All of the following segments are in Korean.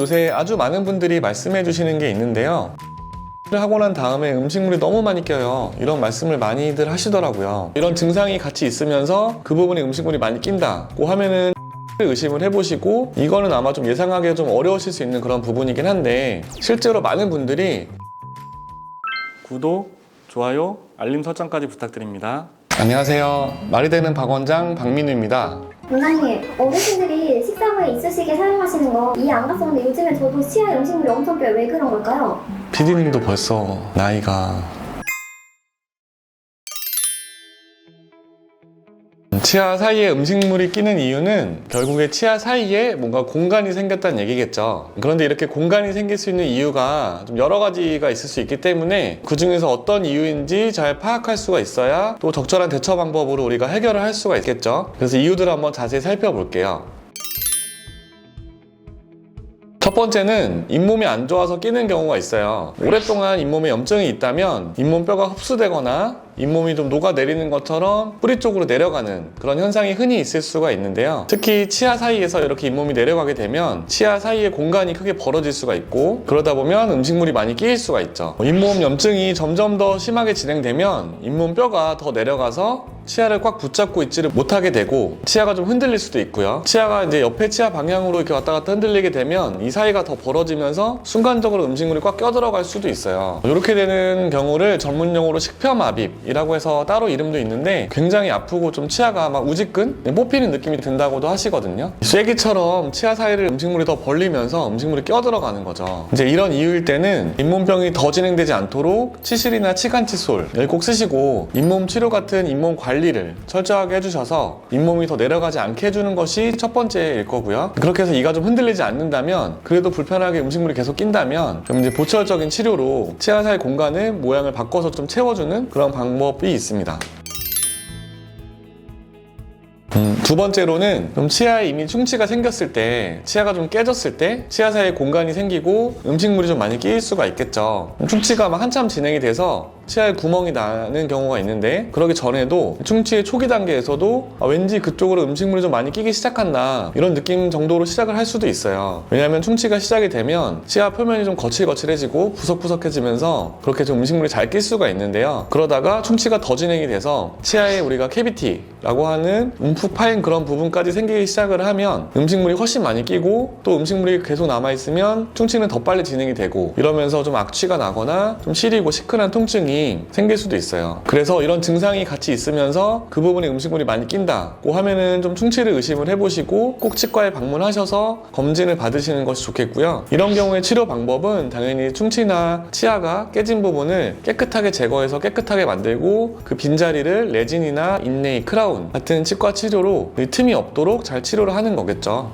요새 아주 많은 분들이 말씀해 주시는 게 있는데요. 하고 난 다음에 음식물이 너무 많이 껴요. 이런 말씀을 많이들 하시더라고요. 이런 증상이 같이 있으면서 그 부분에 음식물이 많이 낀다고 하면은 의심을 해보시고, 이거는 아마 좀 예상하기가 좀 어려우실 수 있는 그런 부분이긴 한데, 실제로 많은 분들이 구독, 좋아요, 알림 설정까지 부탁드립니다. 안녕하세요. 말이 되는 박 원장 박민우입니다. 원장님, 어르신들이 식사 후에 이쑤시개 사용하시는 거 이해 안 갔었는데 요즘에 저도 치아에 음식물이 엄청 껴요. 왜 그런 걸까요? PD님도 벌써 나이가... 치아 사이에 음식물이 끼는 이유는 결국에 치아 사이에 뭔가 공간이 생겼다는 얘기겠죠. 그런데 이렇게 공간이 생길 수 있는 이유가 좀 여러 가지가 있을 수 있기 때문에 그 중에서 어떤 이유인지 잘 파악할 수가 있어야 또 적절한 대처 방법으로 우리가 해결을 할 수가 있겠죠. 그래서 이유들을 한번 자세히 살펴볼게요. 첫 번째는 잇몸이 안 좋아서 끼는 경우가 있어요. 오랫동안 잇몸에 염증이 있다면 잇몸뼈가 흡수되거나 잇몸이 좀 녹아내리는 것처럼 뿌리 쪽으로 내려가는 그런 현상이 흔히 있을 수가 있는데요. 특히 치아 사이에서 이렇게 잇몸이 내려가게 되면 치아 사이의 공간이 크게 벌어질 수가 있고, 그러다 보면 음식물이 많이 끼일 수가 있죠. 잇몸 염증이 점점 더 심하게 진행되면 잇몸뼈가 더 내려가서 치아를 꽉 붙잡고 있지를 못하게 되고 치아가 좀 흔들릴 수도 있고요. 치아가 이제 옆에 치아 방향으로 이렇게 왔다 갔다 흔들리게 되면 이 사이가 더 벌어지면서 순간적으로 음식물이 꽉 껴들어갈 수도 있어요. 이렇게 되는 경우를 전문용어로 식표마비이라고 해서 따로 이름도 있는데, 굉장히 아프고 좀 치아가 막 우지끈 뽑히는 느낌이 든다고도 하시거든요. 쐐기처럼 치아 사이를 음식물이 더 벌리면서 음식물이 껴들어가는 거죠. 이제 이런 이유일 때는 잇몸병이 더 진행되지 않도록 치실이나 치간칫솔 꼭 쓰시고, 잇몸 치료 같은 잇몸 관리를 철저하게 해주셔서 잇몸이 더 내려가지 않게 해주는 것이 첫 번째일 거고요. 그렇게 해서 이가 좀 흔들리지 않는다면, 그래도 불편하게 음식물이 계속 낀다면 좀 이제 보철적인 치료로 치아 사이 공간의 모양을 바꿔서 좀 채워주는 그런 방법이 있습니다. 두 번째로는 좀 치아에 이미 충치가 생겼을 때, 치아가 좀 깨졌을 때 치아 사이에 공간이 생기고 음식물이 좀 많이 끼일 수가 있겠죠. 충치가 막 한참 진행이 돼서 치아에 구멍이 나는 경우가 있는데, 그러기 전에도 충치의 초기 단계에서도 왠지 그쪽으로 음식물이 좀 많이 끼기 시작한다, 이런 느낌 정도로 시작을 할 수도 있어요. 왜냐하면 충치가 시작이 되면 치아 표면이 좀 거칠거칠해지고 부석부석해지면서 그렇게 좀 음식물이 잘 낄 수가 있는데요. 그러다가 충치가 더 진행이 돼서 치아에 우리가 캐비티라고 하는 움푹 파인 그런 부분까지 생기기 시작을 하면 음식물이 훨씬 많이 끼고, 또 음식물이 계속 남아있으면 충치는 더 빨리 진행이 되고, 이러면서 좀 악취가 나거나 좀 시리고 시큰한 통증이 생길 수도 있어요. 그래서 이런 증상이 같이 있으면서 그 부분에 음식물이 많이 낀다고 하면은 좀 충치를 의심을 해보시고 꼭 치과에 방문하셔서 검진을 받으시는 것이 좋겠고요. 이런 경우에 치료 방법은 당연히 충치나 치아가 깨진 부분을 깨끗하게 제거해서 깨끗하게 만들고, 그 빈자리를 레진이나 인레이, 크라운 같은 치과 치료로 틈이 없도록 잘 치료를 하는 거겠죠.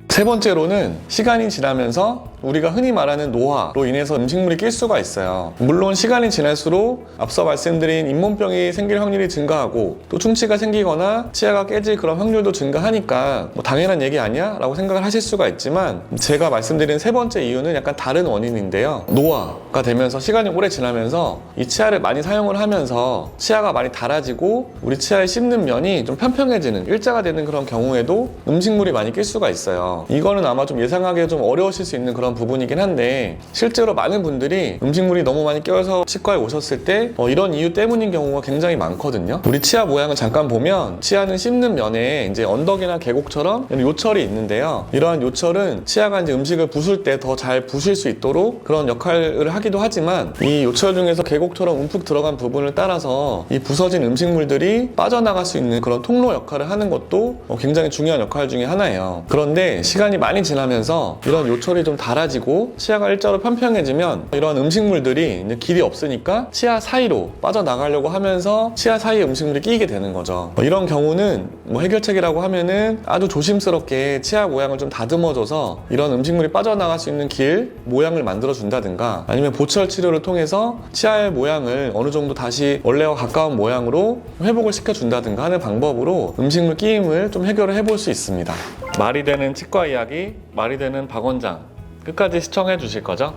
세 번째로는 시간이 지나면서 우리가 흔히 말하는 노화로 인해서 음식물이 낄 수가 있어요. 물론 시간이 지날수록 앞서 말씀드린 잇몸병이 생길 확률이 증가하고, 또 충치가 생기거나 치아가 깨질 그런 확률도 증가하니까 뭐 당연한 얘기 아니야? 라고 생각을 하실 수가 있지만, 제가 말씀드린 세 번째 이유는 약간 다른 원인인데요. 노화가 되면서 시간이 오래 지나면서 이 치아를 많이 사용을 하면서 치아가 많이 닳아지고 우리 치아에 씹는 면이 좀 평평해지는, 일자가 되는 그런 경우에도 음식물이 많이 낄 수가 있어요. 이거는 아마 좀 예상하기가 좀 어려우실 수 있는 그런 부분이긴 한데, 실제로 많은 분들이 음식물이 너무 많이 껴서 치과에 오셨을 때 이런 이유 때문인 경우가 굉장히 많거든요. 우리 치아 모양을 잠깐 보면 치아는 씹는 면에 이제 언덕이나 계곡처럼 요철이 있는데요. 이러한 요철은 치아가 이제 음식을 부술 때 더 잘 부실 수 있도록 그런 역할을 하기도 하지만, 이 요철 중에서 계곡처럼 움푹 들어간 부분을 따라서 이 부서진 음식물들이 빠져나갈 수 있는 그런 통로 역할을 하는 것도 굉장히 중요한 역할 중에 하나예요. 그런데 시간이 많이 지나면서 이런 요철이 좀 닳아지고 치아가 일자로 평평해지면 이런 음식물들이 이제 길이 없으니까 치아 사이로 빠져나가려고 하면서 치아 사이에 음식물이 끼게 되는 거죠. 이런 경우는 해결책이라고 하면은 아주 조심스럽게 치아 모양을 좀 다듬어줘서 이런 음식물이 빠져나갈 수 있는 길, 모양을 만들어 준다든가, 아니면 보철 치료를 통해서 치아의 모양을 어느 정도 다시 원래와 가까운 모양으로 회복을 시켜준다든가 하는 방법으로 음식물 끼임을 좀 해결을 해볼 수 있습니다. 말이 되는 치과 이야기, 말이 되는 박 원장, 끝까지 시청해 주실 거죠?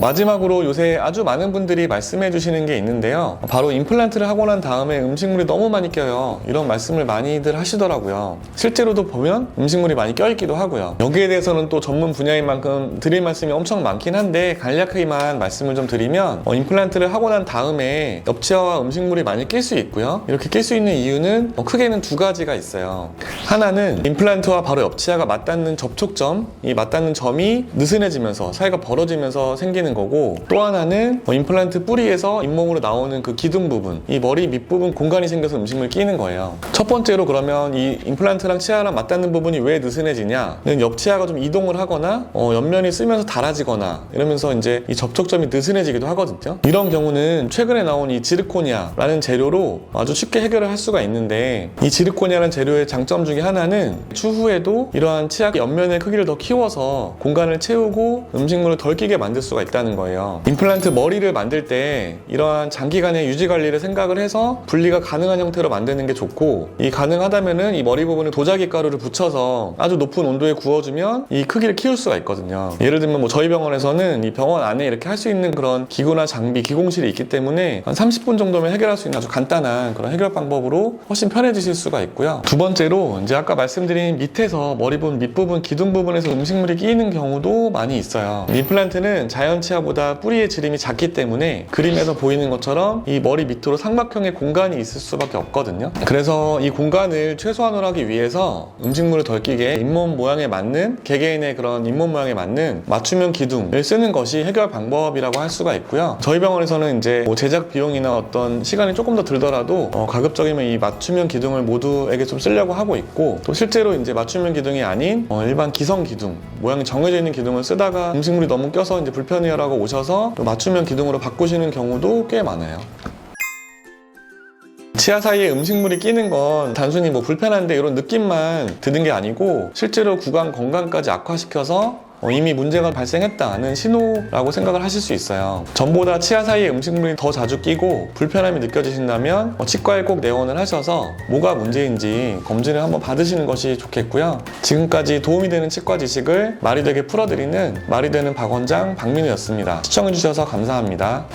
마지막으로 요새 아주 많은 분들이 말씀해 주시는 게 있는데요. 바로 임플란트를 하고 난 다음에 음식물이 너무 많이 껴요. 이런 말씀을 많이들 하시더라고요. 실제로도 보면 음식물이 많이 껴있기도 하고요. 여기에 대해서는 또 전문 분야인 만큼 드릴 말씀이 엄청 많긴 한데 간략하게만 말씀을 좀 드리면 임플란트를 하고 난 다음에 엽치아와 음식물이 많이 낄 수 있고요. 이렇게 낄 수 있는 이유는 크게는 두 가지가 있어요. 하나는 임플란트와 바로 엽치아가 맞닿는 접촉점, 이 맞닿는 점이 느슨해지면서 사이가 벌어지면서 생기는 거고, 또 하나는 임플란트 뿌리에서 잇몸으로 나오는 그 기둥 부분, 이 머리 밑부분 공간이 생겨서 음식물이 끼는 거예요. 첫 번째로 그러면 이 임플란트랑 치아랑 맞닿는 부분이 왜 느슨해지냐는 옆치아가 좀 이동을 하거나 옆면이 쓰면서 닳아지거나 이러면서 이제 이 접촉점이 느슨해지기도 하거든요. 이런 경우는 최근에 나온 이 지르코니아라는 재료로 아주 쉽게 해결을 할 수가 있는데, 이 지르코니아라는 재료의 장점 중에 하나는 추후에도 이러한 치아 옆면의 크기를 더 키워서 공간을 채우고 음식물을 덜 끼게 만들 수가 있다는 거예요. 임플란트 머리를 만들 때 이러한 장기간의 유지 관리를 생각을 해서 분리가 가능한 형태로 만드는 게 좋고, 이 가능하다면은 이 머리 부분에 도자기 가루를 붙여서 아주 높은 온도에 구워주면 이 크기를 키울 수가 있거든요. 예를 들면 뭐 저희 병원에서는 이 병원 안에 이렇게 할 수 있는 그런 기구나 장비, 기공실이 있기 때문에 한 30분 정도면 해결할 수 있는 아주 간단한 그런 해결 방법으로 훨씬 편해지실 수가 있고요. 두 번째로 이제 아까 말씀드린 밑에서 머리 부분, 밑부분, 기둥 부분에서 음식물이 끼이는 경우도 많이 있어요. 임플란트는 자연 치아보다 뿌리의 지름이 작기 때문에 그림에서 보이는 것처럼 이 머리 밑으로 삼각형의 공간이 있을 수밖에 없거든요. 그래서 이 공간을 최소한으로 하기 위해서 음식물을 덜 끼게 잇몸 모양에 맞는, 개개인의 그런 잇몸 모양에 맞는 맞춤형 기둥을 쓰는 것이 해결 방법이라고 할 수가 있고요. 저희 병원에서는 이제 뭐 제작 비용이나 어떤 시간이 조금 더 들더라도 가급적이면 이 맞춤형 기둥을 모두에게 좀 쓰려고 하고 있고, 또 실제로 이제 맞춤형 기둥이 아닌 일반 기성 기둥, 모양이 정해져 있는 기둥을 쓰다가 음식물이 너무 껴서 이제 불편해요라고 오셔서 또 맞춤형 기둥으로 바꾸시는 경우도 꽤 많아요. 치아 사이에 음식물이 끼는 건 단순히 뭐 불편한데 이런 느낌만 드는 게 아니고 실제로 구강 건강까지 악화시켜서 이미 문제가 발생했다는 신호라고 생각을 하실 수 있어요. 전보다 치아 사이에 음식물이 더 자주 끼고 불편함이 느껴지신다면 치과에 꼭 내원을 하셔서 뭐가 문제인지 검진을 한번 받으시는 것이 좋겠고요. 지금까지 도움이 되는 치과 지식을 말이 되게 풀어드리는 말이 되는 박원장 박민우였습니다. 시청해주셔서 감사합니다.